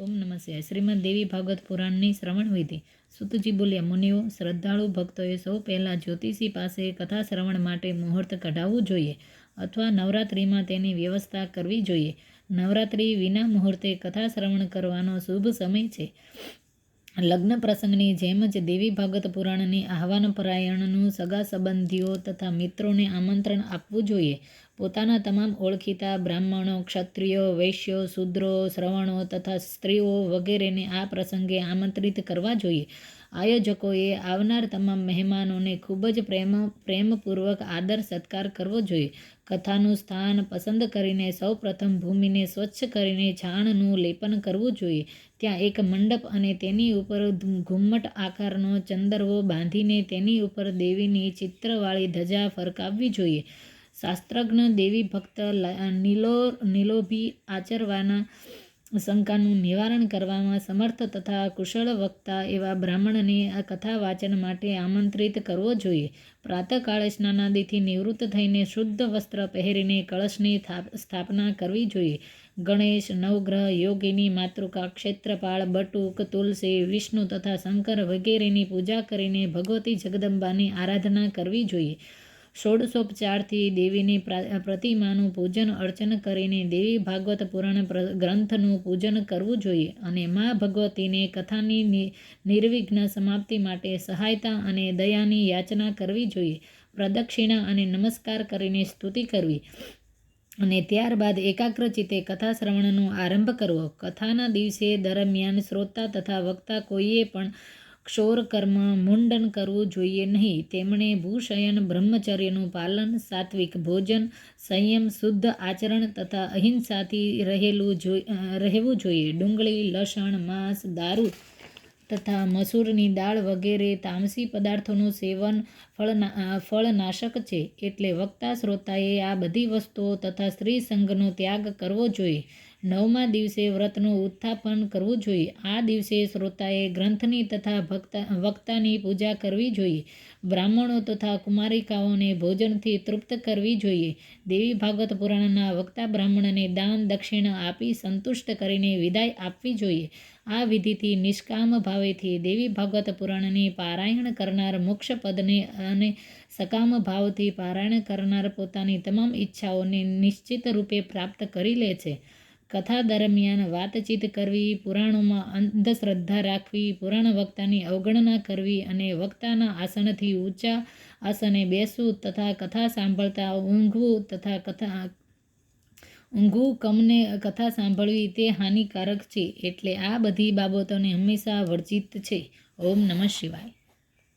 ઓમ નમઃ શિવાય. શ્રીમદ દેવી ભાગવત પુરાણની શ્રવણ વિધિ. સુતજી બોલ્યા, મુનિઓ, શ્રદ્ધાળુ ભક્તોએ સૌ પહેલાં જ્યોતિષી પાસે કથા શ્રવણ માટે મુહૂર્ત કઢાવવું જોઈએ અથવા નવરાત્રિમાં તેની વ્યવસ્થા કરવી જોઈએ. નવરાત્રિ વિના મુહૂર્તે કથા શ્રવણ કરવાનો શુભ સમય છે. લગ્ન પ્રસંગની જેમ જ દેવી ભાગવત પુરાણની આહ્વાન પરાયણનું સગા સંબંધીઓ તથા મિત્રોને આમંત્રણ આપવું જોઈએ. પોતાના તમામ ઓળખીતા બ્રાહ્મણો, ક્ષત્રિયો, વૈશ્યો, શૂદ્રો, શ્રવણો તથા સ્ત્રીઓ વગેરેને આ પ્રસંગે આમંત્રિત કરવા જોઈએ. આયોજકોએ આવનાર તમામ મહેમાનોને ખૂબ જ પ્રેમપૂર્વક આદર સત્કાર કરવો જોઈએ. કથાનું સ્થાન પસંદ કરીને સૌ પ્રથમ ભૂમિને સ્વચ્છ કરીને છાણનું લેપન કરવું જોઈએ. ત્યાં એક મંડપ અને તેની ઉપર ઘુમ્મટ આકારનો ચંદરવો બાંધીને તેની ઉપર દેવીની ચિત્રવાળી ધજા ફરકાવવી જોઈએ. શાસ્ત્રજ્ઞ દેવી ભક્ત નિલોભી આચરવાના શંકાનું નિવારણ કરવામાં સમર્થ તથા કુશળ વક્તા એવા બ્રાહ્મણને આ કથા વાચન માટે આમંત્રિત કરવો જોઈએ. પ્રાતઃકાળે સ્નાનાદિથી નિવૃત્ત થઈને શુદ્ધ વસ્ત્ર પહેરીને કળશની સ્થાપના કરવી જોઈએ. ગણેશ, નવગ્રહ, યોગિની, માતૃકા, ક્ષેત્રપાળ, બટુક, તુલસી, વિષ્ણુ તથા શંકર વગેરેની પૂજા કરીને ભગવતી જગદંબાની આરાધના કરવી જોઈએ. ષોડશોપચારથી દેવીની પ્રતિમાનું પૂજન અર્ચન કરીને દેવી ભાગવત પુરાણ ગ્રંથનું પૂજન કરવું જોઈએ અને મા ભગવતીને કથાની નિર્વિઘ્ન સમાપ્તિ માટે સહાયતા અને દયાની યાચના કરવી જોઈએ. પ્રદક્ષિણા અને નમસ્કાર કરીને સ્તુતિ કરવી અને ત્યારબાદ એકાગ્રચિત્તે કથા શ્રવણનો આરંભ કરવો. કથાના દિવસે દરમિયાન શ્રોતા તથા વક્તા કોઈએ પણ ક્ષૌરકર્મ, મુંડન કરવું જોઈએ નહીં. તેમણે ભૂશયન, બ્રહ્મચર્યનું પાલન, સાત્વિક ભોજન, સંયમ, શુદ્ધ આચરણ તથા અહિંસાથી રહેવું જોઈએ. ડુંગળી, લસણ, માંસ, દારૂ તથા મસૂરની દાળ વગેરે તામસી પદાર્થોનું સેવન ફળનાશક છે. એટલે વક્તા શ્રોતાએ આ બધી વસ્તુઓ તથા સ્ત્રી સંગનો ત્યાગ કરવો જોઈએ. 9મા દિવસે વ્રતનું ઉત્થાપન કરવું જોઈએ. આ દિવસે શ્રોતાએ ગ્રંથની તથા વક્તાની પૂજા કરવી જોઈએ. બ્રાહ્મણો તથા કુમારિકાઓને ભોજનથી તૃપ્ત કરવી જોઈએ. દેવી ભાગવત પુરાણના વક્તા બ્રાહ્મણને દાન દક્ષિણા આપી સંતુષ્ટ કરીને વિદાય આપવી જોઈએ. આ વિધિથી નિષ્કામ ભાવેથી દેવી ભાગવત પુરાણની પારાયણ કરનાર મોક્ષપદને અને સકામ ભાવથી પારાયણ કરનાર પોતાની તમામ ઈચ્છાઓને નિશ્ચિત રૂપે પ્રાપ્ત કરી લે છે. કથા દરમિયાન વાતચીત કરવી, પુરાણોમાં અંધશ્રદ્ધા રાખવી, પુરાણ વક્તાની અવગણના કરવી અને વક્તાના આસનથી ઊંચા આસને બેસવું તથા કથા સાંભળતા ઊંઘવું કમને કથા સાંભળવી તે હાનિકારક છે. એટલે આ બધી બાબતોને હંમેશા વર્જિત છે. ઓમ નમઃ શિવાય.